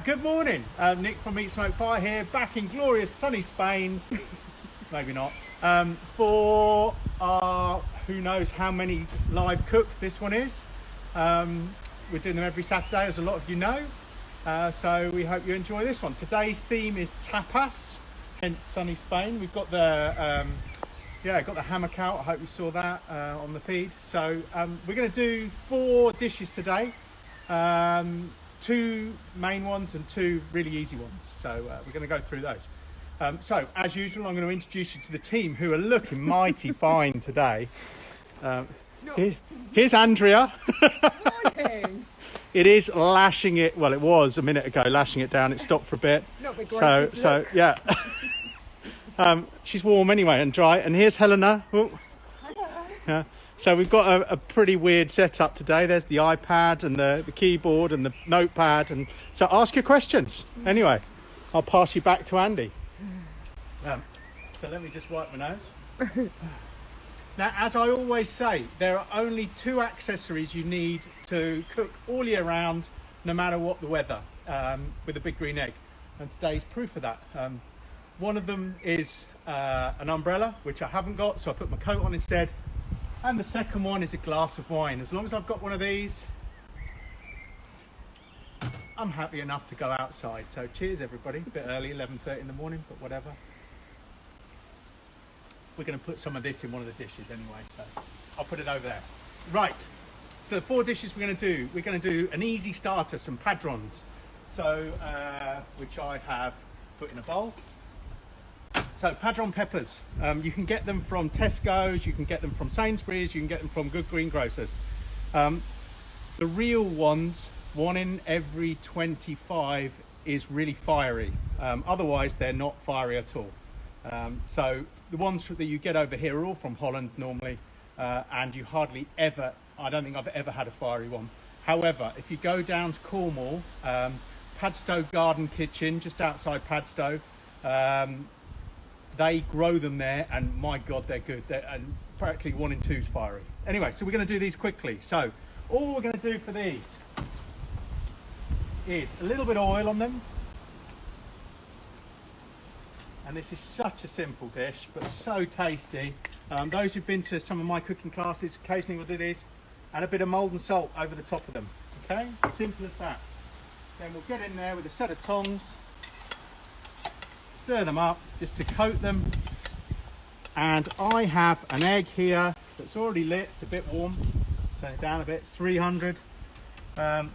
Good morning, Nick from Meat Smoke Fire here, back in glorious sunny Spain. Maybe not. For our who knows how many live cook this one is. We're doing them every Saturday, as a lot of you know. So we hope you enjoy this one. Today's theme is tapas, hence sunny Spain. We've got the got the hammock out. I hope you saw that on the feed. So we're going to do 4 dishes today. 2 main ones and 2 really easy ones. So we're going to go through those. So as usual, I'm going to introduce you to the team who are looking mighty fine today. Here's Andrea. Morning. It is lashing it. Well, it was a minute ago lashing it down. It stopped for a bit. Not the greatest look. Yeah. She's warm anyway and dry. And here's Helena. Oh. Hello. Yeah. So we've got a pretty weird setup today. There's the iPad and the keyboard and the notepad. And so ask your questions. Anyway, I'll pass you back to Andy. So let me just wipe my nose. Now, as I always say, there are only 2 accessories you need to cook all year round, no matter what the weather, with a big green egg. And today's proof of that. One of them is an umbrella, which I haven't got, so I put my coat on instead. And the second one is a glass of wine. As long as I've got one of these, I'm happy enough to go outside. So cheers everybody, a bit early, 11:30 in the morning, but whatever. We're going to put some of this in one of the dishes anyway, so I'll put it over there. Right, so the 4 dishes we're going to do an easy starter, some padrons. So, which I have put in a bowl. So padron peppers, you can get them from Tesco's, you can get them from Sainsbury's, you can get them from good greengrocers. The real ones, 1 in every 25 is really fiery. Otherwise they're not fiery at all. So the ones that you get over here are all from Holland normally, and you hardly ever, I don't think I've ever had a fiery one. However, if you go down to Cornwall, Padstow Garden Kitchen, just outside Padstow, they grow them there, and my God, they're good. And practically 1 in 2 is fiery. Anyway, so we're going to do these quickly. So all we're going to do for these is a little bit of oil on them. And this is such a simple dish, but so tasty. Those who've been to some of my cooking classes occasionally will do this. And a bit of Maldon salt over the top of them. Okay, simple as that. Then we'll get in there with a set of tongs. Stir them up just to coat them. And I have an egg here that's already lit. It's a bit warm. Turn it down a bit. It's 300. And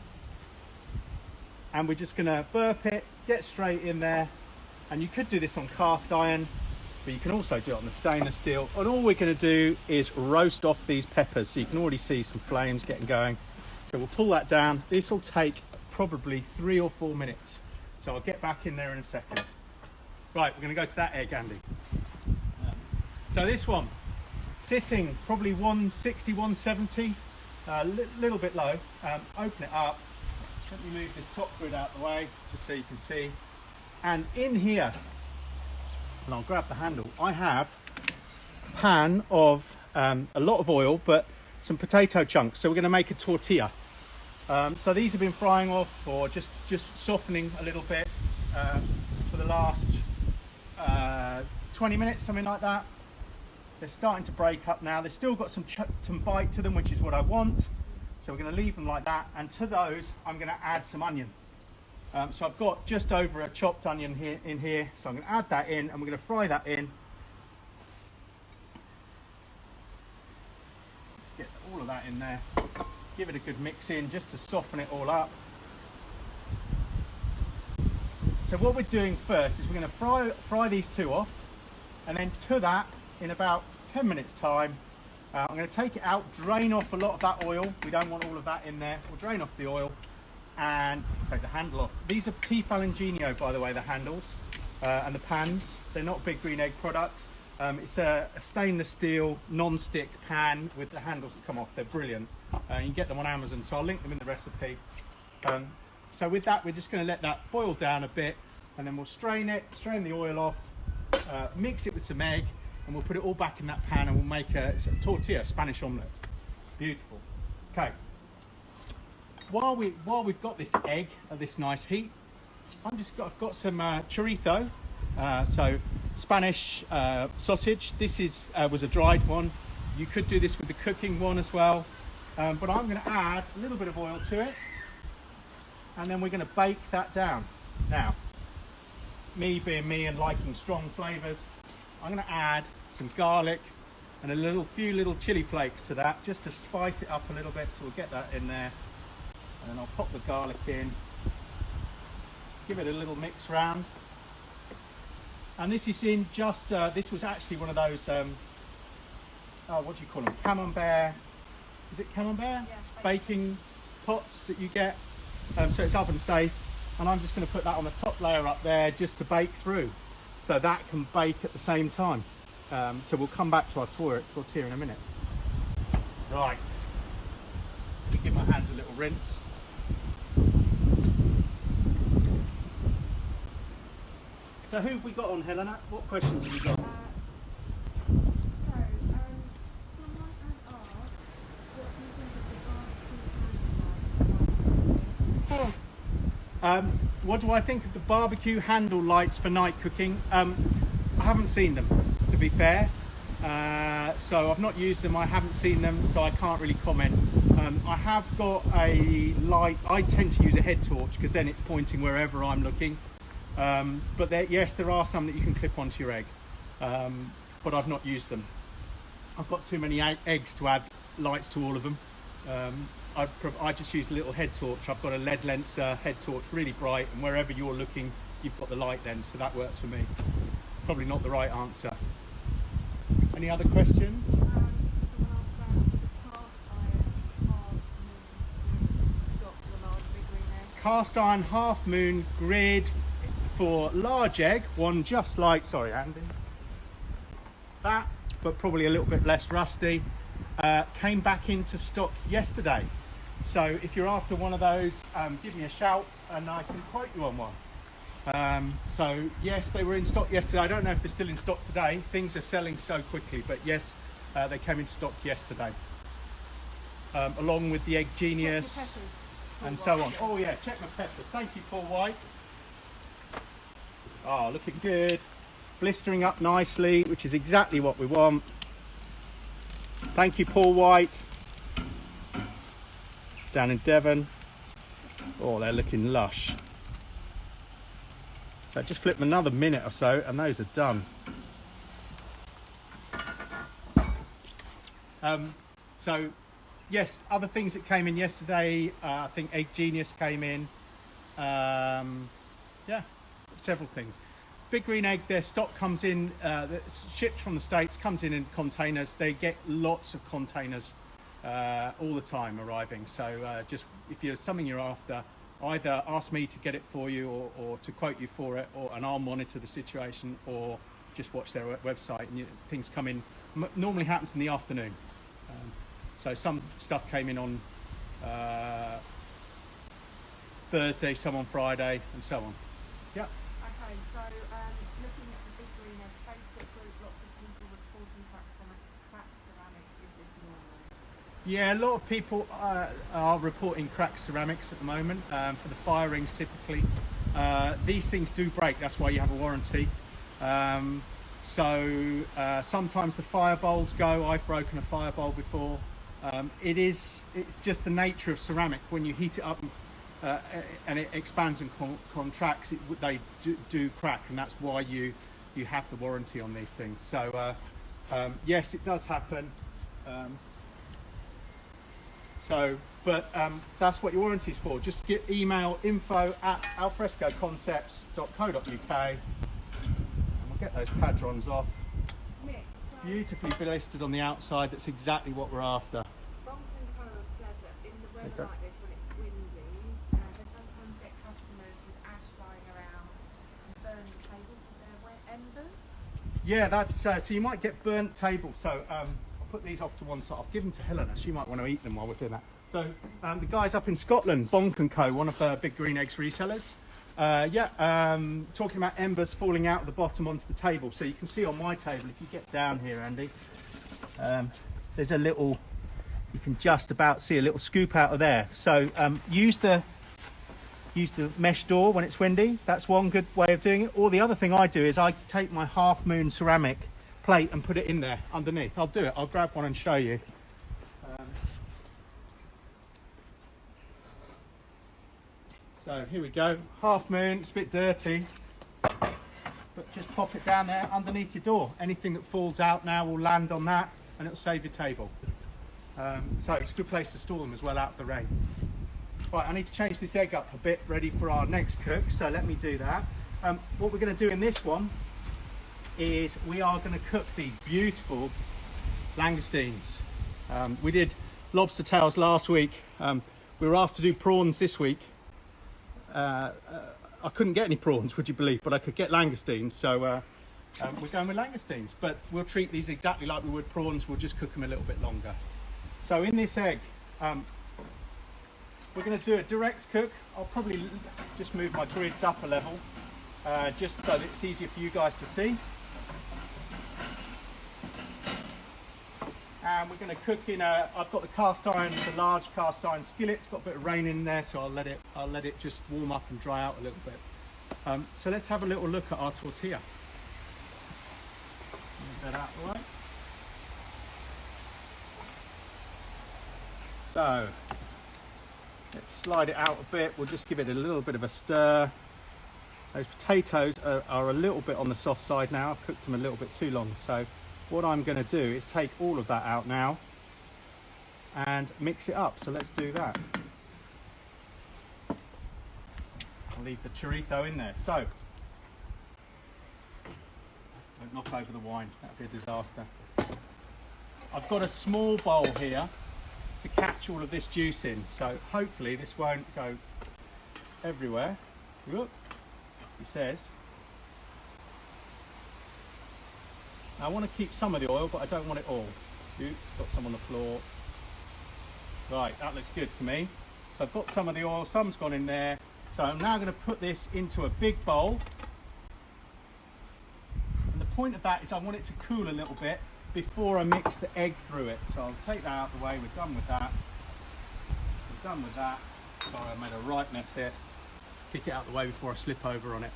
we're just going to burp it, get straight in there. And you could do this on cast iron, but you can also do it on the stainless steel. And all we're going to do is roast off these peppers. So you can already see some flames getting going. So we'll pull that down. This will take probably 3 or 4 minutes. So I'll get back in there in a second. Right, we're going to go to that egg, Andy. So this one, sitting probably 160, 170, a little bit low. Open it up. Let me move this top grid out of the way, just so you can see. And in here, and I'll grab the handle, I have a pan of a lot of oil, but some potato chunks. So we're going to make a tortilla. So these have been frying off, or just softening a little bit for the last 20 minutes, something like that. They're starting to break up now. They've still got some bite to them, which is what I want. So we're going to leave them like that. And to those, I'm going to add some onion. So I've got just over a chopped onion here in here. So I'm going to add that in, and we're going to fry that in. Let's get all of that in there. Give it a good mix in just to soften it all up. So what we're doing first is we're going to fry these 2 off, and then to that, in about 10 minutes time, I'm going to take it out, drain off a lot of that oil. We don't want all of that in there. We'll drain off the oil and take the handle off. These are Tefal, by the way, the handles and the pans. They're not a big green egg product. It's a stainless steel non-stick pan with the handles that come off. They're brilliant. You can get them on Amazon, so I'll link them in the recipe. So with that, we're just going to let that boil down a bit, and then we'll strain the oil off, mix it with some egg, and we'll put it all back in that pan, and we'll make a tortilla, Spanish omelette. Beautiful. Okay. While we've got this egg at this nice heat, I've got some chorizo, so Spanish sausage. This was a dried one. You could do this with the cooking one as well, but I'm going to add a little bit of oil to it, and then we're going to bake that down. Now, me being me and liking strong flavours, I'm going to add some garlic and a few little chili flakes to that, just to spice it up a little bit. So we'll get that in there, and then I'll pop the garlic in, give it a little mix round. And this is in just, this was actually one of those, what do you call them? Camembert, is it camembert? Yeah, baking pots that you get. So it's oven safe. And I'm just going to put that on the top layer up there just to bake through. So that can bake at the same time. So we'll come back to our tortilla in a minute. Right. Let me give my hands a little rinse. So who have we got on, Helena? What questions have you got? Someone has asked, what do you think of the barbecue candlelight? What do I think of the barbecue handle lights for night cooking? I haven't seen them, to be fair. So I've not used them, I haven't seen them, so I can't really comment. I have got a light. I tend to use a head torch because then it's pointing wherever I'm looking. But yes, there are some that you can clip onto your egg, but I've not used them. I've got too many eggs to add lights to all of them. I just use a little head torch. I've got a LED Lenser head torch, really bright, and wherever you're looking, you've got the light then, so that works for me. Probably not the right answer. Any other questions? Someone asked about the cast iron half moon to stock the large big green egg. Cast iron half moon grid for large egg, one just like, sorry Andy, that, but probably a little bit less rusty. Came back into stock yesterday. So if you're after one of those, give me a shout and I can quote you on one. So yes, they were in stock yesterday. I don't know if they're still in stock today. Things are selling so quickly, but yes, they came in stock yesterday. Along with the Egg Genius and so on. Oh yeah, check my peppers. Thank you, Paul White. Oh, looking good. Blistering up nicely, which is exactly what we want. Thank you, Paul White. Down in Devon. Oh, they're looking lush. So just flip them another minute or so and those are done. So yes, other things that came in yesterday, I think Egg Genius came in. Yeah, several things. Big Green Egg, their stock comes in, shipped from the States, comes in containers. They get lots of containers all the time arriving. So just if you're something you're after, either ask me to get it for you or to quote you for it, and I'll monitor the situation, or just watch their website and things come in. Normally happens in the afternoon. So some stuff came in on Thursday, some on Friday, and so on. Yeah. Okay, so looking at the Big Green Egg Facebook group, lots of people reporting cracked ceramics. Is this normal? Yeah, a lot of people are reporting cracked ceramics at the moment for the fire rings typically. These things do break, that's why you have a warranty. Sometimes the fire bowls go. I've broken a fire bowl before. It's just the nature of ceramic. When you heat it up and it expands and contracts, they do crack, and that's why you have the warranty on these things. So yes, it does happen. That's what your warranty is for. Just email info@alfrescoconcepts.co.uk and we'll get those padrons off. Nick, so Beautifully blistered on the outside. That's exactly what we're after. Bonk and Co have said that in the weather Okay. like this, when it's windy, they sometimes get customers with ash flying around and burn the tables with their wet embers. Yeah, that's so you might get burnt tables. So I'll put these off to one side. I'll give them to Helena. She might want to eat them while we're doing that. So the guys up in Scotland, Bonk and Co, one of the Big Green Eggs resellers. Talking about embers falling out of the bottom onto the table. So you can see on my table, if you get down here, Andy, there's a little, you can just about see a little scoop out of there. So use the use the mesh door when it's windy. That's one good way of doing it. Or the other thing I do is I take my Half Moon ceramic plate and put it in there underneath. I'll do it. I'll grab one and show you. So here we go. Half Moon. It's a bit dirty, but just pop it down there underneath your door. Anything that falls out now will land on that, and it'll save your table. So it's a good place to store them as well out of the rain. Right, I need to change this egg up a bit, ready for our next cook, so let me do that. What we're going to do in this one is we are going to cook these beautiful langoustines. We did lobster tails last week. We were asked to do prawns this week. I couldn't get any prawns, would you believe, but I could get langoustines, so we're going with langoustines. But we'll treat these exactly like we would prawns. We'll just cook them a little bit longer. So in this egg, we're going to do a direct cook. I'll probably just move my grids up a level, just so that it's easier for you guys to see. And we're going to cook in I've got the cast iron, the large cast iron skillet. It's got a bit of rain in there, so I'll let it just warm up and dry out a little bit. So let's have a little look at our tortilla. Move that out of the way. So let's slide it out a bit. We'll just give it a little bit of a stir. Those potatoes are a little bit on the soft side now. I've cooked them a little bit too long. So what I'm going to do is take all of that out now and mix it up. So let's do that. I'll leave the chorito in there. So don't knock over the wine. That'd be a disaster. I've got a small bowl here to catch all of this juice in, so hopefully this won't go everywhere. Look, he says. Now I want to keep some of the oil, but I don't want it all. Oops, got some on the floor. Right, that looks good to me. So I've got some of the oil, some's gone in there. So I'm now going to put this into a big bowl. And the point of that is I want it to cool a little bit before I mix the egg through it. So I'll take that out of the way. We're done with that. We're done with that. Sorry, I made a right mess here. Kick it out of the way before I slip over on it.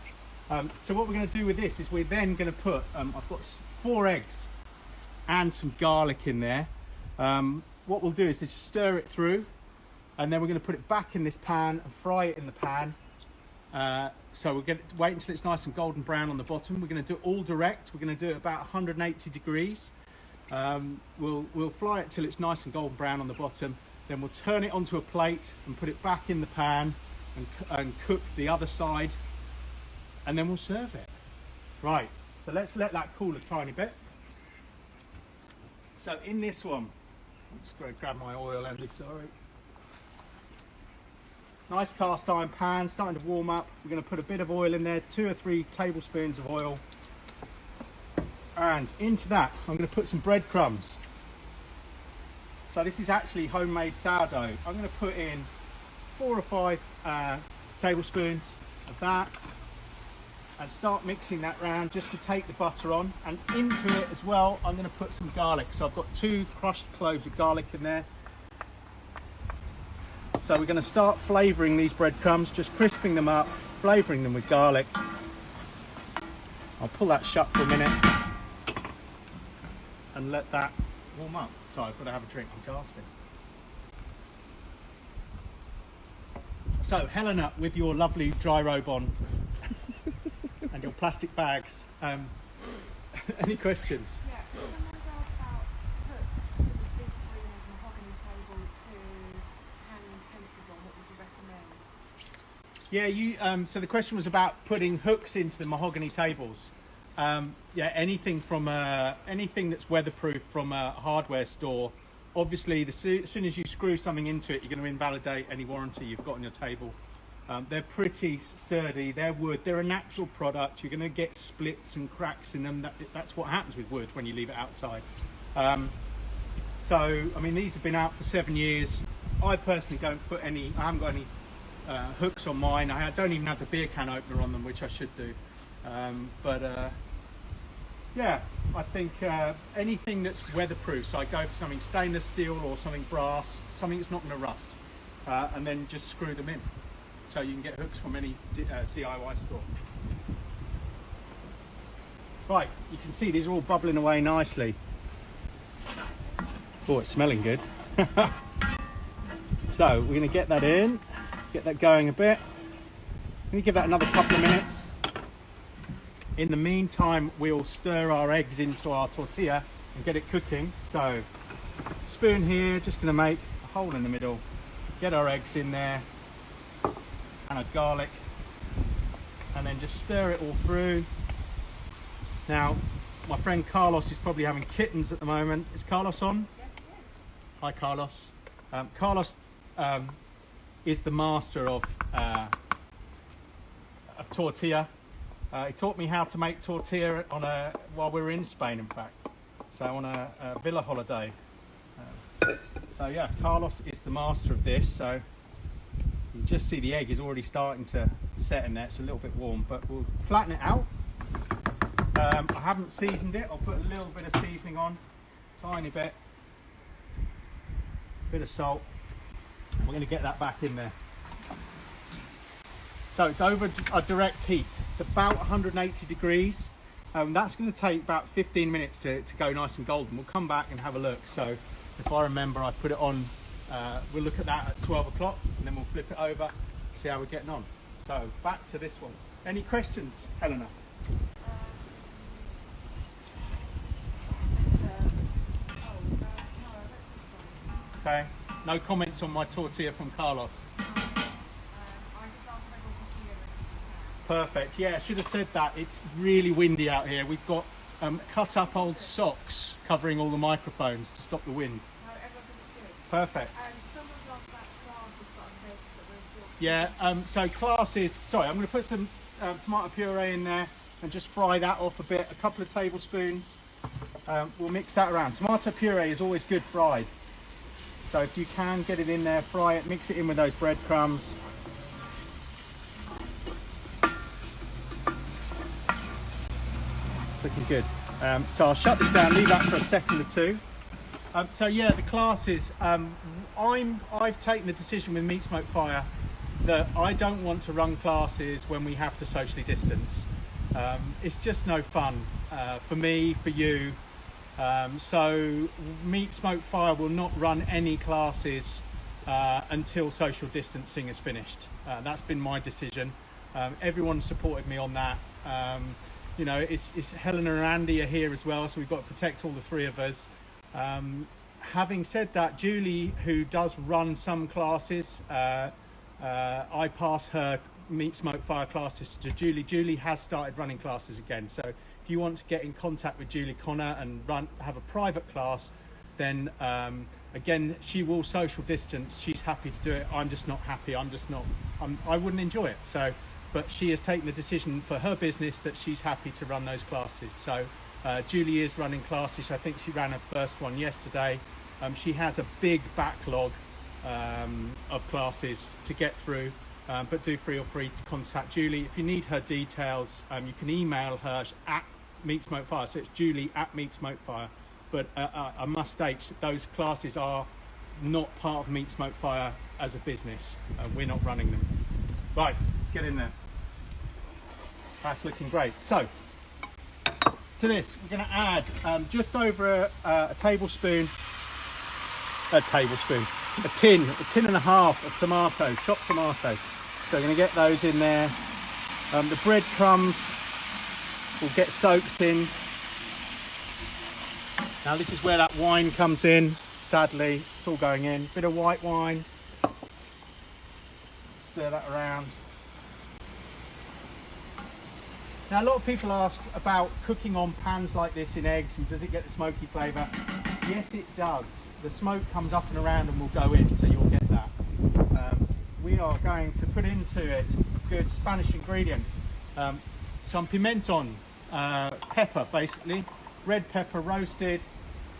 So what we're going to do with this is we're then going to put, I've got 4 eggs and some garlic in there. What we'll do is just stir it through, and then we're going to put it back in this pan and fry it in the pan. So we're going to wait until it's nice and golden brown on the bottom. We're going to do it all direct. We're going to do it about 180 degrees. We'll fry it till it's nice and golden brown on the bottom. Then we'll turn it onto a plate and put it back in the pan and cook the other side, and then we'll serve it. Right, so let's let that cool a tiny bit. So in this one, I'm just going to grab my oil, Andy, sorry. Nice cast iron pan, starting to warm up. We're going to put a bit of oil in there, 2 or 3 tablespoons of oil. And into that, I'm going to put some breadcrumbs. So this is actually homemade sourdough. I'm going to put in 4 or 5 tablespoons of that and start mixing that round just to take the butter on. And into it as well, I'm going to put some garlic. So I've got 2 crushed cloves of garlic in there. So we're going to start flavouring these breadcrumbs, just crisping them up, flavouring them with garlic. I'll pull that shut for a minute and let that warm up. Sorry, I've got to have a drink, I'm gasping. So Helena, with your lovely dry robe on and your plastic bags, any questions? Yeah, someone asked about hooks for the big green egg mahogany table to hang utensils on. What would you recommend? Yeah, so the question was about putting hooks into the mahogany tables. Yeah, anything that's weatherproof from a hardware store. Obviously, as soon as you screw something into it, you're going to invalidate any warranty you've got on your table. They're pretty sturdy, they're wood, they're a natural product. You're going to get splits and cracks in them. That's what happens with wood when you leave it outside. So, I mean, these have been out for 7 years. I personally don't put any, I haven't got any hooks on mine. I don't even have the beer can opener on them, which I should do. Yeah, I think anything that's weatherproof, so I go for something stainless steel or something brass, something that's not going to rust, and then just screw them in. so you can get hooks from any DIY store. Right, you can see these are all bubbling away nicely. Oh, it's smelling good. So we're going to get that in, get that going a bit. I'm going to give that another couple of minutes. In the meantime, we'll stir our eggs into our tortilla and get it cooking. So spoon here, just going to make a hole in the middle, get our eggs in there and a garlic, and then just stir it all through. Now my friend Carlos is probably having kittens at the moment. Is Carlos on? Yes, yes. Hi Carlos. Carlos is the master of tortilla. He taught me how to make tortilla while we were in Spain, in fact. So on a villa holiday. So yeah, Carlos is the master of this. So you can just see the egg is already starting to set in there. It's a little bit warm, but we'll flatten it out. I haven't seasoned it. I'll put a little bit of seasoning on, tiny bit of salt. We're going to get that back in there. So it's over a direct heat. It's about 180 degrees. That's going to take about 15 minutes to go nice and golden. We'll come back and have a look. So if I remember, I put it on, we'll look at that at 12 o'clock and then we'll flip it over, see how we're getting on. So back to this one. Any questions, Helena? Okay, no comments on my tortilla from Carlos. Perfect, yeah, I should have said that. It's really windy out here. We've got cut up old socks covering all the microphones to stop the wind. No, everything's good. Perfect. Someone's asked about classes, but I said that we're still... Yeah, so classes, sorry, I'm going to put some tomato puree in there and just fry that off a bit, a couple of tablespoons. We'll mix that around. Tomato puree is always good fried. So if you can get it in there, fry it, mix it in with those breadcrumbs. It's looking good. So I'll shut this down, leave that for a second or two. So yeah, the classes, I've taken the decision with Meat Smoke Fire that I don't want to run classes when we have to socially distance. It's just no fun for me, for you. So Meat Smoke Fire will not run any classes until social distancing is finished. That's been my decision. Everyone supported me on that. You know, it's Helena and Andy are here as well, so we've got to protect all the three of us. Having said that, Julie, who does run some classes, I pass her Meat Smoke Fire classes to Julie. Julie has started running classes again, so if you want to get in contact with Julie Connor and have a private class, then again, she will social distance. She's happy to do it. I'm just not happy. I wouldn't enjoy it. So, but she has taken the decision for her business that she's happy to run those classes. So Julie is running classes. I think she ran her first one yesterday. She has a big backlog of classes to get through. But do feel free to contact Julie. If you need her details, you can email her at Meat Smoke Fire. So it's Julie at Meat Smoke Fire. But I must state those classes are not part of Meat Smoke Fire as a business. We're not running them. Right, get in there. That's looking great. So to this, we're going to add just over a tablespoon, a tin and a half of tomato, chopped tomato. So we're going to get those in there. The breadcrumbs will get soaked in. Now this is where that wine comes in. Sadly, it's all going in. Bit of white wine. Stir that around. Now a lot of people ask about cooking on pans like this in eggs and does it get the smoky flavour? Yes, it does. The smoke comes up and around and will go in, so you'll get that. We are going to put into it a good Spanish ingredient. Some pimenton, pepper basically, red pepper roasted.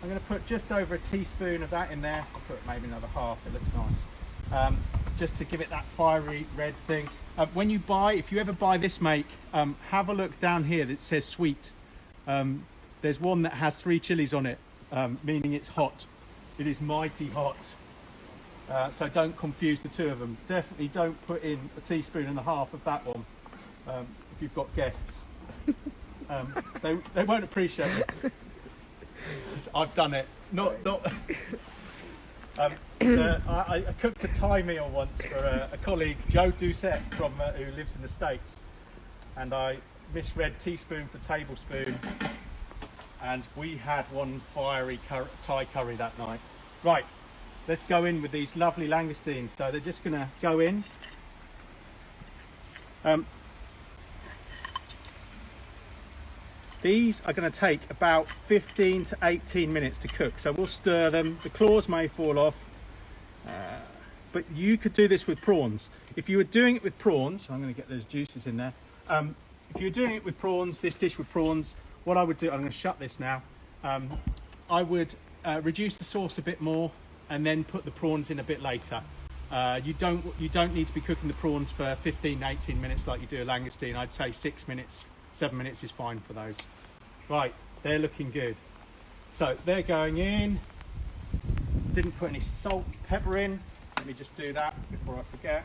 I'm going to put just over a teaspoon of that in there. I'll put maybe another half, it looks nice. Just to give it that fiery red thing. When you buy, if you ever buy this make, have a look down here that says sweet. There's one that has 3 chilies on it, meaning it's hot. It is mighty hot. So don't confuse the two of them. Definitely don't put in a teaspoon and a half of that one if you've got guests. They won't appreciate it. I've done it. I cooked a Thai meal once for a colleague, Joe Doucette, who lives in the States, and I misread teaspoon for tablespoon, and we had one fiery Thai curry that night. Right, let's go in with these lovely langoustines. So they're just going to go in. These are going to take about 15 to 18 minutes to cook. So we'll stir them. The claws may fall off, but you could do this with prawns. If you were doing it with prawns, I'm going to get those juices in there. If you're doing it with prawns, this dish with prawns, what I would do, I'm going to shut this now. I would reduce the sauce a bit more and then put the prawns in a bit later. You don't need to be cooking the prawns for 15, 18 minutes like you do a langoustine. I'd say 6 minutes, 7 minutes is fine for those. Right, they're looking good. So they're going in. Didn't put any salt, pepper in. Let me just do that before I forget.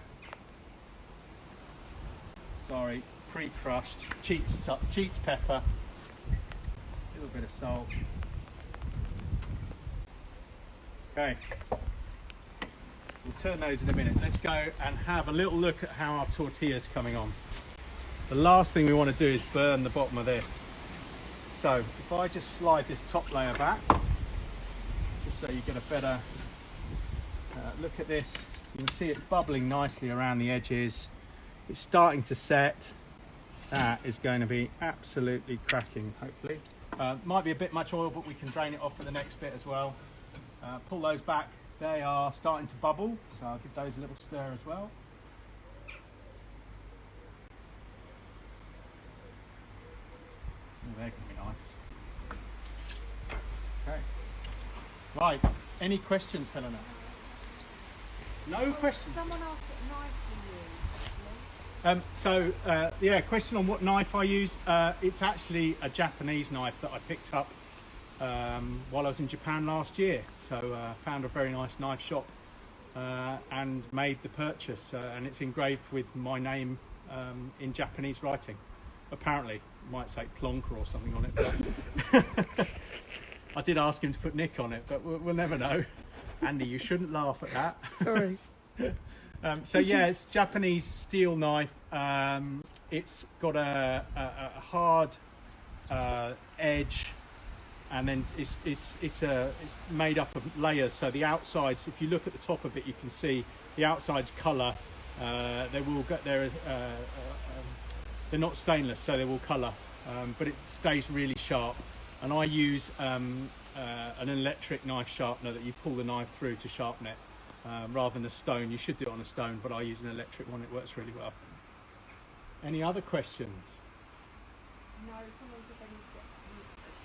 Sorry, pre-crushed, cheats pepper, a little bit of salt. Okay, we'll turn those in a minute. Let's go and have a little look at how our tortilla's coming on. The last thing we want to do is burn the bottom of this. So if I just slide this top layer back, just so you get a better look at this, you can see it bubbling nicely around the edges. It's starting to set. That is going to be absolutely cracking, hopefully. Might be a bit much oil, but we can drain it off for the next bit as well. Pull those back. They are starting to bubble, so I'll give those a little stir as well. They're going to be nice. Okay. Right. Any questions, Helena? No questions. Someone asked what knife you use. Yeah, question on what knife I use. It's actually a Japanese knife that I picked up while I was in Japan last year. So found a very nice knife shop and made the purchase. And it's engraved with my name in Japanese writing. Apparently, it might say Plonker or something on it. I did ask him to put Nick on it, but we'll never know. Andy, you shouldn't laugh at that. Sorry. So yeah, it's Japanese steel knife. It's got a hard edge, and then it's made up of layers. So the outsides, if you look at the top of it, you can see the outside's colour. They're not stainless, so they will colour, but it stays really sharp. And I use an electric knife sharpener that you pull the knife through to sharpen it, rather than a stone. You should do it on a stone, but I use an electric one. It works really well. Any other questions? No, someone said they need to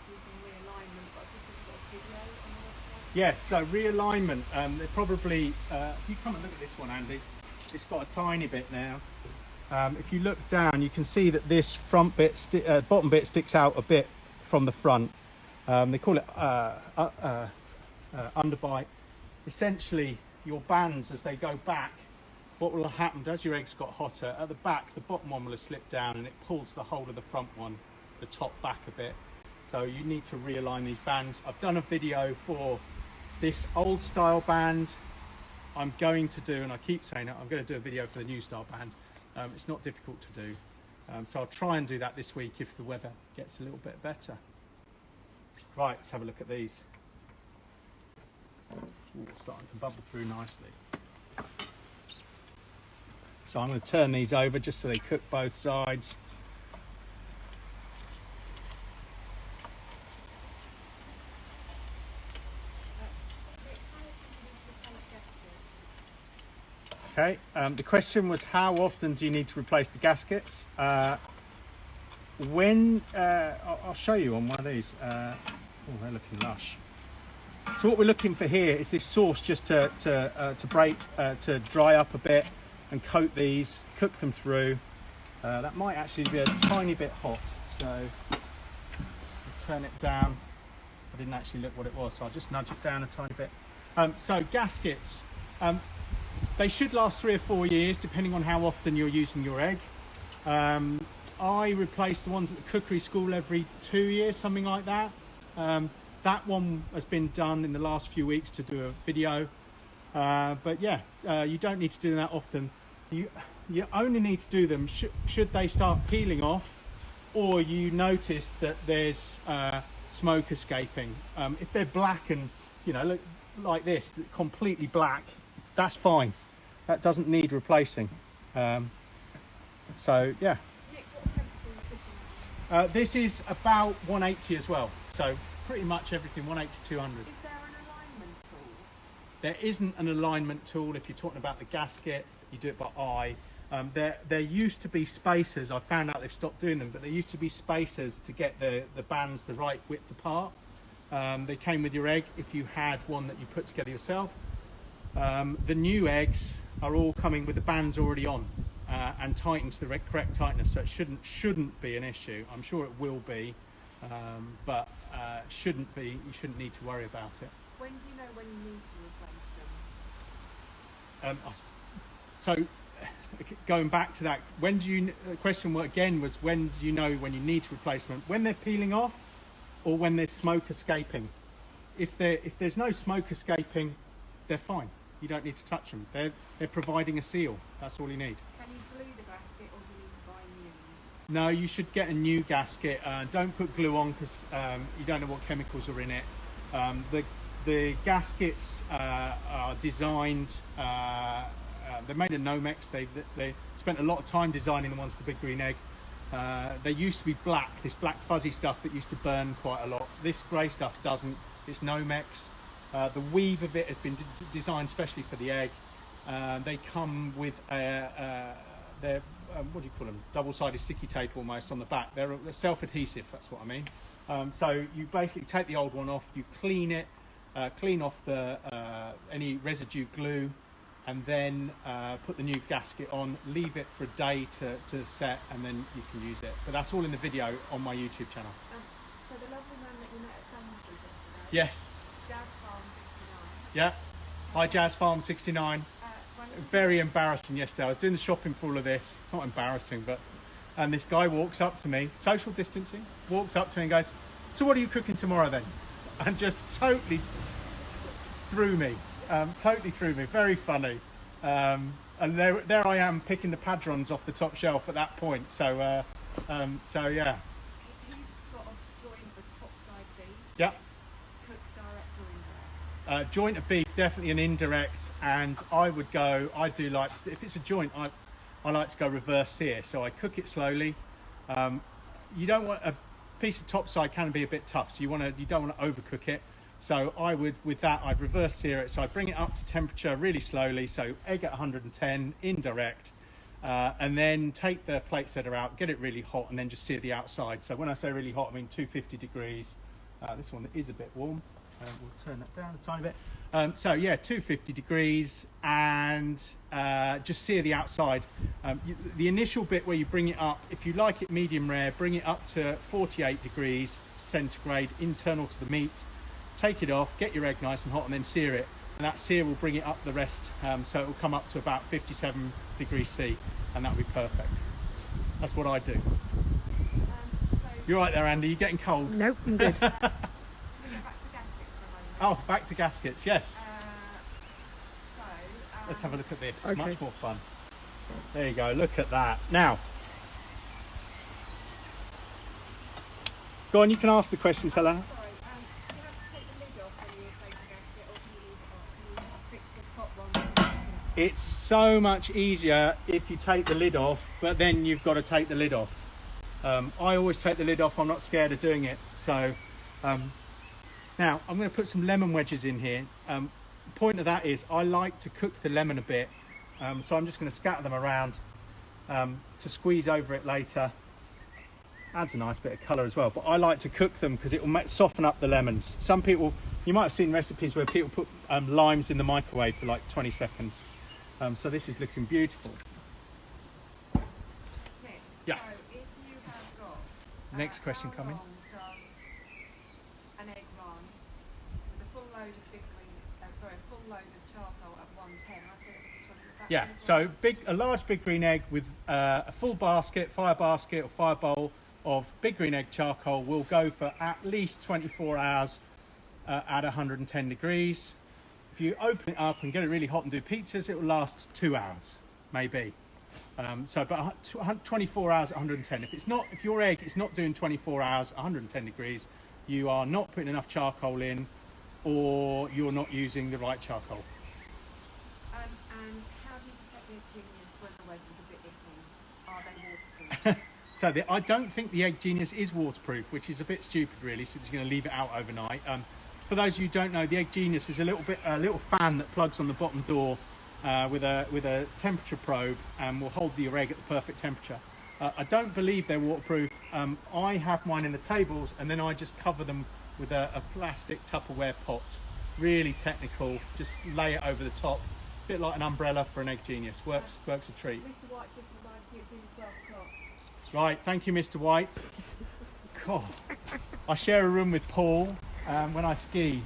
do some realignment, but I just said you've got a video on the website. Yes, so realignment, they're probably, if you come and look at this one, Andy, it's got a tiny bit now. If you look down, you can see that this front bit, bottom bit sticks out a bit from the front. They call it underbite. Essentially, your bands, as they go back, what will have happened as your eggs got hotter, at the back, the bottom one will have slipped down and it pulls the whole of the front one, the top back a bit. So you need to realign these bands. I've done a video for this old style band. I'm going to do, and I keep saying it, I'm going to do a video for the new style band. It's not difficult to do. So I'll try and do that this week if the weather gets a little bit better. Right, let's have a look at these. Ooh, starting to bubble through nicely. So I'm going to turn these over just so they cook both sides. Okay, the question was how often do you need to replace the gaskets? I'll show you on one of these. Oh, they're looking lush. So what we're looking for here is this sauce just to dry up a bit and coat these, cook them through. That might actually be a tiny bit hot, so I'll turn it down. I didn't actually look what it was, so I'll just nudge it down a tiny bit. So gaskets, They should last 3 or 4 years, depending on how often you're using your egg. I replace the ones at the cookery school every 2 years, something like that. That one has been done in the last few weeks to do a video. But yeah, you don't need to do that often. You only need to do them should they start peeling off, or you notice that there's smoke escaping. If they're black and, you know, look like this, completely black, that's fine. That doesn't need replacing. So yeah. Nick, what temperature are you cooking at? This is about 180 as well. So pretty much everything 180 to 200. Is there an alignment tool? There isn't an alignment tool. If you're talking about the gasket, you do it by eye. There used to be spacers. I found out they've stopped doing them, but there used to be spacers to get the bands the right width apart. They came with your egg if you had one that you put together yourself. The new eggs are all coming with the bands already on and tightened to the correct tightness, so it shouldn't be an issue. I'm sure it will be, but shouldn't be. You shouldn't need to worry about it. When do you know when you need to replace them? So going back to that, when do you? The question again was, when do you know when you need to replace them? When they're peeling off, or when there's smoke escaping? If there's no smoke escaping, they're fine. You don't need to touch them. They're providing a seal. That's all you need. Can you glue the gasket, or do you need to buy new? No, you should get a new gasket. Don't put glue on, because you don't know what chemicals are in it. The gaskets are designed. They're made of Nomex. They spent a lot of time designing the ones for the Big Green Egg. They used to be black, this black fuzzy stuff that used to burn quite a lot. This grey stuff doesn't. It's Nomex. The weave of it has been designed specially for the egg. They come with they're what do you call them? Double-sided sticky tape almost on the back. They're self-adhesive. That's what I mean. So you basically take the old one off, you clean it, clean off the any residue glue, and then put the new gasket on. Leave it for a day to set, and then you can use it. But that's all in the video on my YouTube channel. So the lovely man that you met at Sainsbury's yesterday. Yes. Jazz Farm 69. Yeah. Hi, Jazz Farm 69. Very embarrassing yesterday. I was doing the shopping for all of this. Not embarrassing, but and this guy walks up to me, social distancing, walks up to me and goes, "So what are you cooking tomorrow then?" And just totally threw me. Totally threw me. Very funny. And there I am picking the padrons off the top shelf at that point. So yeah. He's got a joint with topside beef. Yeah. Cooked direct or indirect? Joint of beef, definitely an indirect, and I do like, if it's a joint, I like to go reverse sear, so I cook it slowly. You don't want a piece of topside, can be a bit tough, so you don't want to overcook it. So I'd reverse sear it, so I bring it up to temperature really slowly, so egg at 110, indirect, and then take the plate setter out, get it really hot, and then just sear the outside. So when I say really hot, I mean 250 degrees. This one is a bit warm. We'll turn that down a tiny bit. So yeah, 250 degrees, and just sear the outside. The initial bit where you bring it up, if you like it medium rare, bring it up to 48 degrees centigrade, internal to the meat. Take it off, get your egg nice and hot, and then sear it. And that sear will bring it up the rest, so it will come up to about 57 degrees C, and that'll be perfect. That's what I do. So You're right there, Andy. You're getting cold. Nope, I'm good. can we get back to gaskets for a moment? Oh, back to gaskets. Yes. So Let's have a look at this. It's Okay. much more fun. There you go. Look at that. Now, go on. You can ask the questions, Helena. sorry, do you have to take the lid off when you replace the gasket, or can you leave it on? Can you fix the top one? It's so much easier if you take the lid off, but then you've got to take the lid off. I always take the lid off. I'm not scared of doing it. So now I'm going to put some lemon wedges in here. The point of that is I like to cook the lemon a bit, so I'm just going to scatter them around to squeeze over it later. Adds a nice bit of colour as well, but I like to cook them because it will soften up the lemons. Some people, you might have seen recipes where people put limes in the microwave for like 20 seconds. So this is looking beautiful. Nick, Yeah. so if you have got Next question how coming. long does an egg run with a full load of big green, a full load of charcoal at 110. I'd say it's probably about Yeah, 24 so hours. a large big green egg with a full basket, fire basket or fire bowl of big green egg charcoal will go for at least 24 hours at 110 degrees. If you open it up and get it really hot and do pizzas, it will last 2 hours, maybe. But 24 hours at 110. If your egg is not doing 24 hours at 110 degrees, you are not putting enough charcoal in, or you're not using the right charcoal. And how do you protect the egg genius when the weather's a bit iffy? Are they waterproof? So I don't think the Egg Genius is waterproof, which is a bit stupid really, since you're going to leave it out overnight. For those of you who don't know, the Egg Genius is a little fan that plugs on the bottom door with a temperature probe and will hold your egg at the perfect temperature. I don't believe they're waterproof. I have mine in the tables, and then I just cover them with a plastic Tupperware pot. Really technical. Just lay it over the top, a bit like an umbrella for an Egg Genius. Works a treat. Mr. White just reminded you it's nearly 12 o'clock. Right, thank you, Mr. White. God, I share a room with Paul when I ski.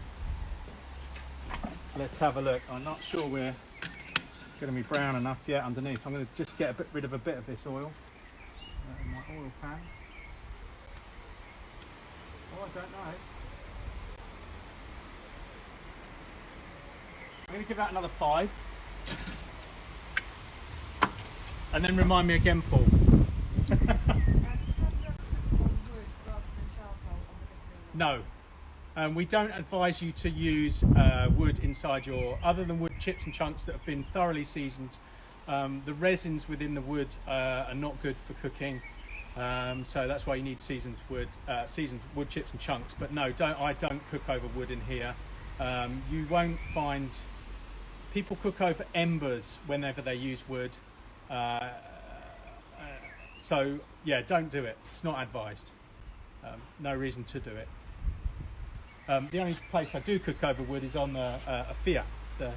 Let's have a look. I'm not sure we're going to be brown enough yet underneath. I'm going to just get rid of a bit of this oil in my oil pan. Oh, I don't know. I'm going to give that another 5. And then remind me again, Paul. Have you ever cooked on wood rather than charcoal on the big green egg? No, we don't advise you to use wood inside other than wood chips and chunks that have been thoroughly seasoned. The resins within the wood are not good for cooking, so that's why you need seasoned wood chips and chunks. But no, I don't cook over wood in here. You won't find people cook over embers whenever they use wood. So yeah, don't do it. It's not advised. No reason to do it. The only place I do cook over wood is on a FIA, the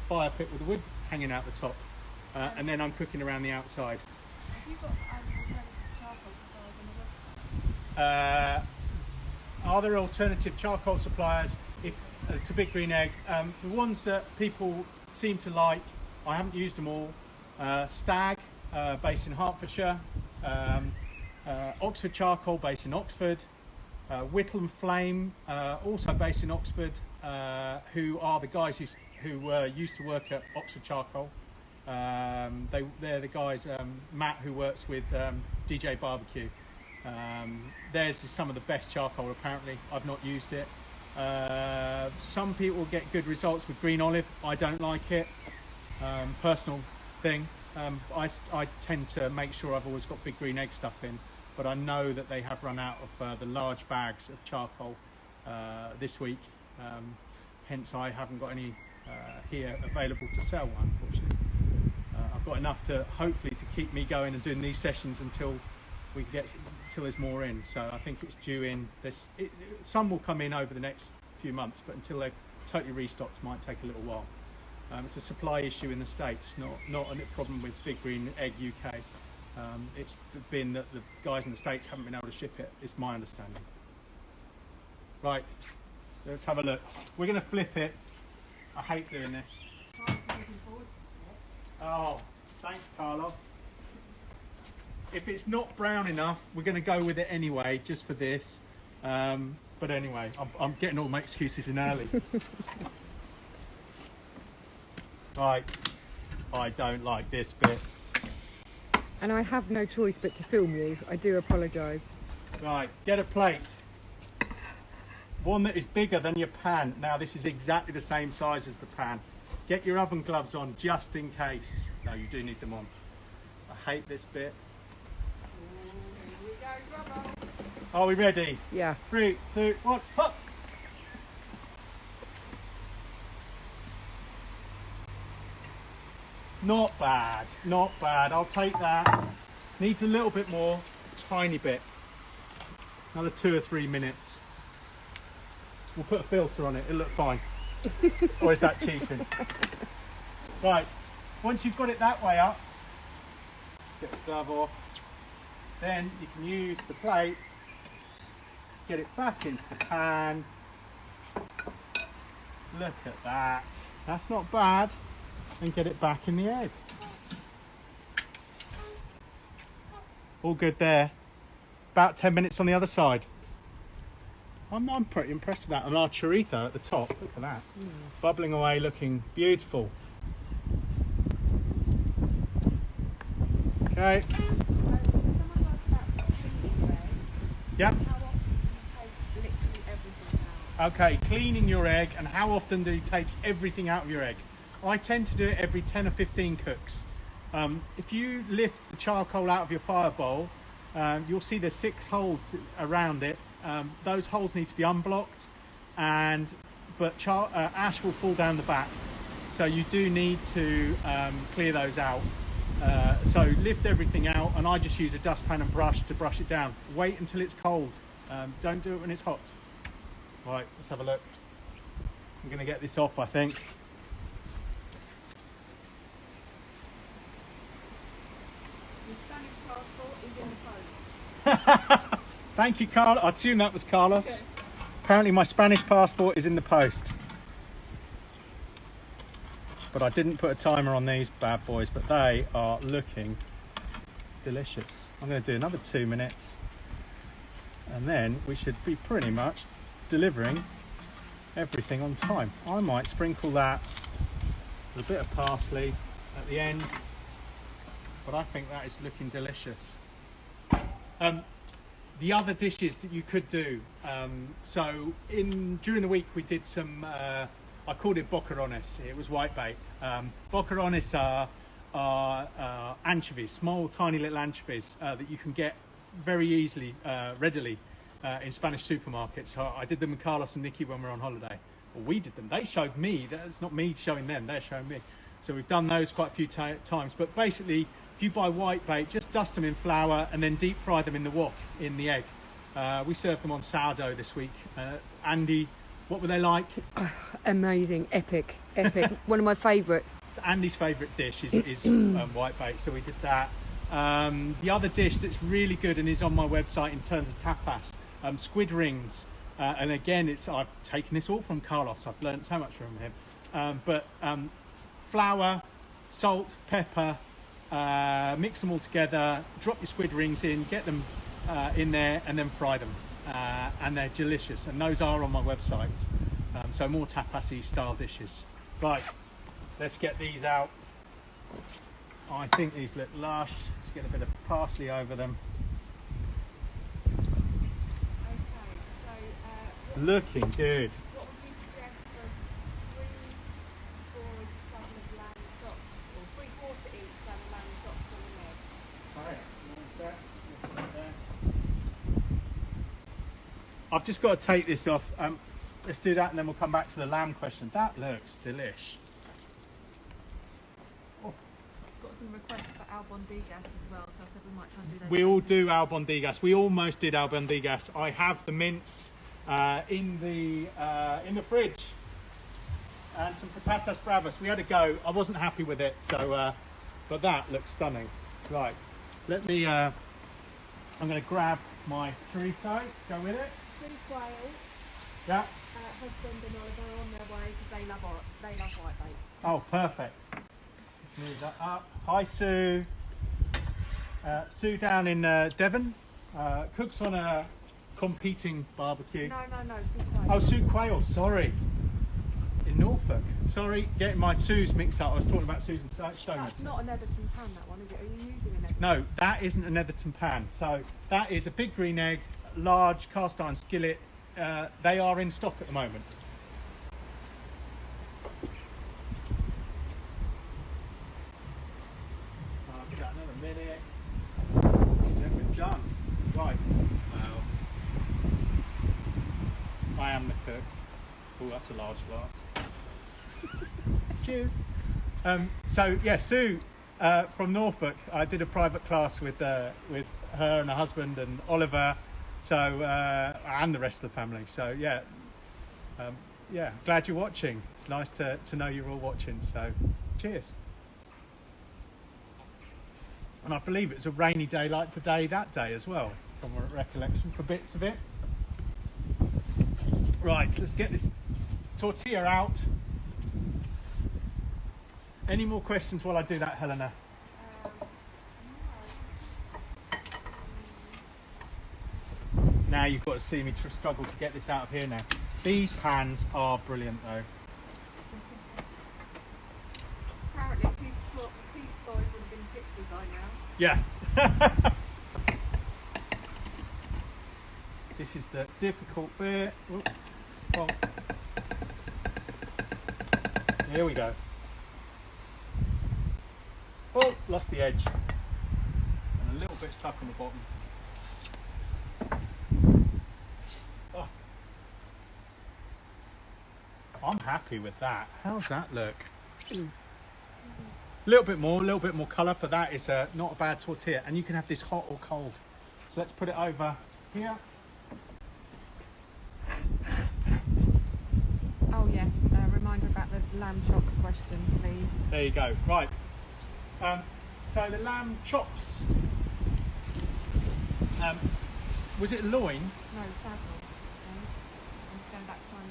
fire pit with the wood hanging out the top, and then I'm cooking around the outside. Have you got alternative charcoal suppliers on the website? Are there alternative charcoal suppliers to Big Green Egg? The ones that people seem to like, I haven't used them all. Stag, based in Hertfordshire, Oxford Charcoal, based in Oxford, Whittle and Flame, also based in Oxford, who are the guys who used to work at Oxford Charcoal. They're the guys, Matt, who works with DJ Barbecue. Theirs is some of the best charcoal apparently. I've not used it. Some people get good results with green olive. I don't like it. Personal thing. I tend to make sure I've always got Big Green Egg stuff in, but I know that they have run out of the large bags of charcoal this week. Hence I haven't got any here available to sell, unfortunately. I've got enough to hopefully to keep me going and doing these sessions until there's more in. So I think it's due in. Some will come in over the next few months, but until they're totally restocked might take a little while. It's a supply issue in the States, not a problem with Big Green Egg UK. It's been that the guys in the States haven't been able to ship it, is my understanding. Right, let's have a look. We're going to flip it. I hate doing this. Looking forward to it. Oh, thanks, Carlos. If it's not brown enough, we're going to go with it anyway, just for this. But anyway, I'm getting all my excuses in early. Right, I don't like this bit. And I have no choice but to film you. I do apologise. Right, get a plate. One that is bigger than your pan. Now this is exactly the same size as the pan. Get your oven gloves on just in case. No, you do need them on. I hate this bit. Here we go, bravo. Are we ready? Yeah. 3, 2, 1, hop! Not bad, not bad. I'll take that. Needs a little bit more, tiny bit. Another 2 or 3 minutes. We'll put a filter on it, it'll look fine. Or is that cheating? Right, once you've got it that way up, let's get the glove off. Then you can use the plate to get it back into the pan. Look at that. That's not bad. And get it back in the egg. All good there. About 10 minutes on the other side. I'm pretty impressed with that. And our chorizo at the top, look at that. Bubbling away, looking beautiful. Okay. Someone asked about cleaning your egg. Yep. How often do you take literally everything out? Okay, cleaning your egg, and how often do you take everything out of your egg? I tend to do it every 10 or 15 cooks. If you lift the charcoal out of your fire bowl, you'll see there's 6 holes around it. Those holes need to be unblocked, but ash will fall down the back, so you do need to clear those out. So lift everything out, and I just use a dustpan and brush to brush it down. Wait until it's cold. Don't do it when it's hot. Right, let's have a look. I'm going to get this off, I think. The Spanish passport is in the post. Thank you, Carlos. I assume that was Carlos. Okay. Apparently my Spanish passport is in the post. But I didn't put a timer on these bad boys, but they are looking delicious. I'm going to do another 2 minutes, and then we should be pretty much delivering everything on time. I might sprinkle that with a bit of parsley at the end, but I think that is looking delicious. The other dishes that you could do, so during the week we did some, I called it boquerones. It was whitebait. Boquerones are anchovies, small tiny little anchovies that you can get very easily, readily in Spanish supermarkets. I did them with Carlos and Nikki when we were on holiday. Well, we did them. They showed me. That's not me showing them. They're showing me. So we've done those quite a few times. But basically, if you buy whitebait, just dust them in flour and then deep fry them in the wok, in the egg. We served them on sourdough this week. Andy, what were they like? Amazing, epic. One of my favourites. So Andy's favourite dish is whitebait, so we did that. The other dish that's really good and is on my website in terms of tapas, squid rings. And again, I've taken this all from Carlos. I've learned so much from him. But flour, salt, pepper, mix them all together, drop your squid rings in, get them in there, and then fry them. And they're delicious, and those are on my website. So more tapasy style dishes. Right, let's get these out. I think these look lush. Let's get a bit of parsley over them. Okay, so Looking good. what would you suggest for 3/4 dozen of lamb chops, or 3/4 each dozen of lamb chops on an egg? I've just got to take this off. Let's do that, and then we'll come back to the lamb question. That looks delish. Got some requests for albondigas as well, so I said we might try and do those. We all do albondigas. We almost did albondigas. I have the mince in the fridge, and some patatas bravas. We had a go. I wasn't happy with it, so but that looks stunning. Right, let me. I'm going to grab my chorizo to go with it. Two quail, Yeah. husband and Oliver are on their way because they love whitebait. Oh, perfect. Let's move that up. Hi, Sue. Sue down in Devon, cooks on a competing barbecue. No, two quail. Oh, Sue Quayle, sorry. In Norfolk. Sorry, getting my Sue's mixed up. I was talking about Susan Stone. That's not an Netherton pan, that one, is it? Are you using a Netherton? No, that isn't a Netherton pan. So that is a big green egg, large cast iron skillet. They are in stock at the moment. I've got another minute. Then we're done. Right. Well, I am the cook. Oh, that's a large glass. Cheers. So yeah, Sue from Norfolk. I did a private class with her and her husband and Oliver. So and the rest of the family. So yeah, yeah. Glad you're watching. It's nice to know you're all watching. So cheers. And I believe it was a rainy day like today that day as well, from a recollection for bits of it. Right, let's get this tortilla out. Any more questions while I do that, Helena? Now you've got to see me struggle to get this out of here now. These pans are brilliant though. Apparently, Keith Boyd would have been tipsy by now. Yeah. This is the difficult bit. Oop. Oh. Here we go. Oh, lost the edge. And a little bit stuck on the bottom. Oh. I'm happy with that. How's that look? A little bit more colour, but that is not a bad tortilla. And you can have this hot or cold. So let's put it over here. Oh yes, reminder about the lamb chops question, please. There you go. Right. So the lamb chops. Was it loin? No, saddle. I'm going back to one.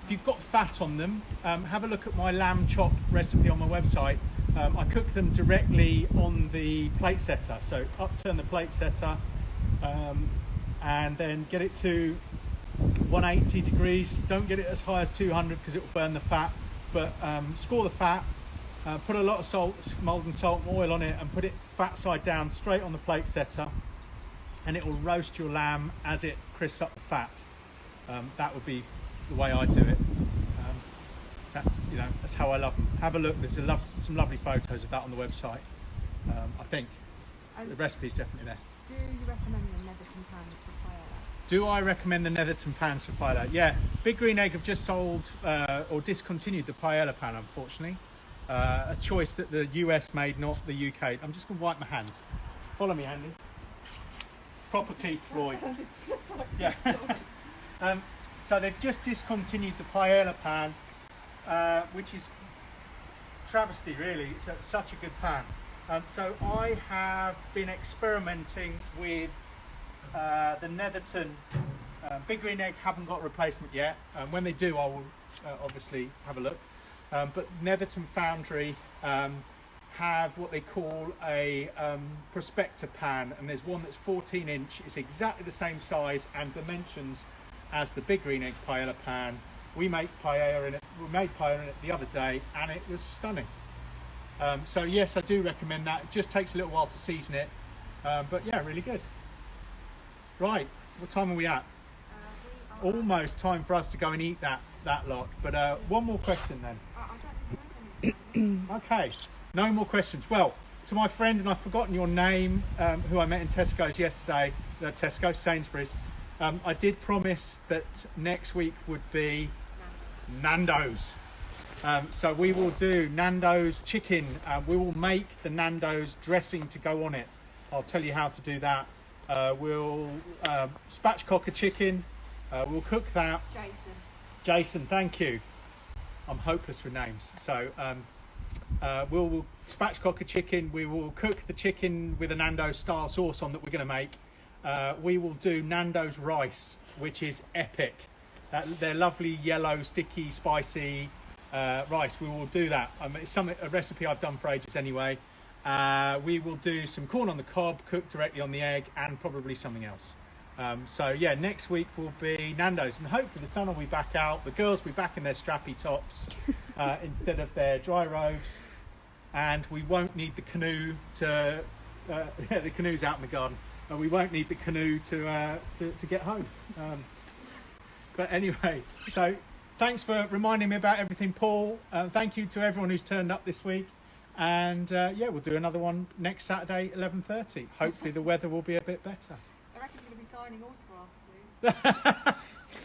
If you've got fat on them, have a look at my lamb chop recipe on my website. I cook them directly on the plate setter. So upturn the plate setter and then get it to 180 degrees. Don't get it as high as 200 because it will burn the fat, but score the fat, put a lot of salt, molten salt and oil on it, and put it fat side down straight on the plate setter, and it will roast your lamb as it crisps up the fat. That would be the way I do it. That's how I love them. Have a look. There's some lovely photos of that on the website. I think the recipe's definitely there. Do you recommend the Netherton pans for paella? Do I recommend the Netherton pans for paella? Yeah, Big Green Egg have just sold or discontinued the paella pan, unfortunately. A choice that the US made, not the UK. I'm just going to wipe my hands. Follow me, Andy. Proper Keith Floyd. Yeah. So they've just discontinued the paella pan, which is travesty, really. It's such a good pan. So I have been experimenting with the Netherton. Big Green Egg haven't got a replacement yet. When they do, I will obviously have a look. But Netherton Foundry have what they call a prospector pan, and there's one that's 14 inch. It's exactly the same size and dimensions as the Big Green Egg paella pan. We made paella in it the other day, and it was stunning. So yes, I do recommend that. It just takes a little while to season it, but yeah, really good. Right, what time are we at? Almost time for us to go and eat that lot. But one more question then. Okay, no more questions. Well, to my friend, and I've forgotten your name, who I met in Tesco's yesterday, Sainsbury's. I did promise that next week would be Nando's. So we will do Nando's chicken. We will make the Nando's dressing to go on it. I'll tell you how to do that. We'll spatchcock a chicken. We'll cook that. Jason, thank you. I'm hopeless with names. So we'll spatchcock a chicken. We will cook the chicken with a Nando's style sauce on that we're going to make. We will do Nando's rice, which is epic. They're lovely yellow, sticky, spicy rice. We will do that. It's a recipe I've done for ages anyway. We will do some corn on the cob, cooked directly on the egg, and probably something else. So yeah, next week will be Nando's, and hopefully the sun will be back out. The girls will be back in their strappy tops instead of their dry robes, and we won't need the canoe to. The canoe's out in the garden. We won't need the canoe to get home. But anyway, so thanks for reminding me about everything, Paul. Thank you to everyone who's turned up this week. And yeah, we'll do another one next Saturday, 11:30. Hopefully the weather will be a bit better. I reckon you're going to be signing autographs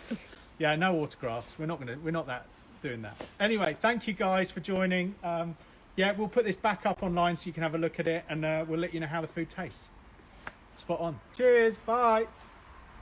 soon. Yeah, no autographs. We're not doing that. Anyway, thank you guys for joining. Yeah, we'll put this back up online so you can have a look at it, and we'll let you know how the food tastes. Spot on. Cheers. Bye.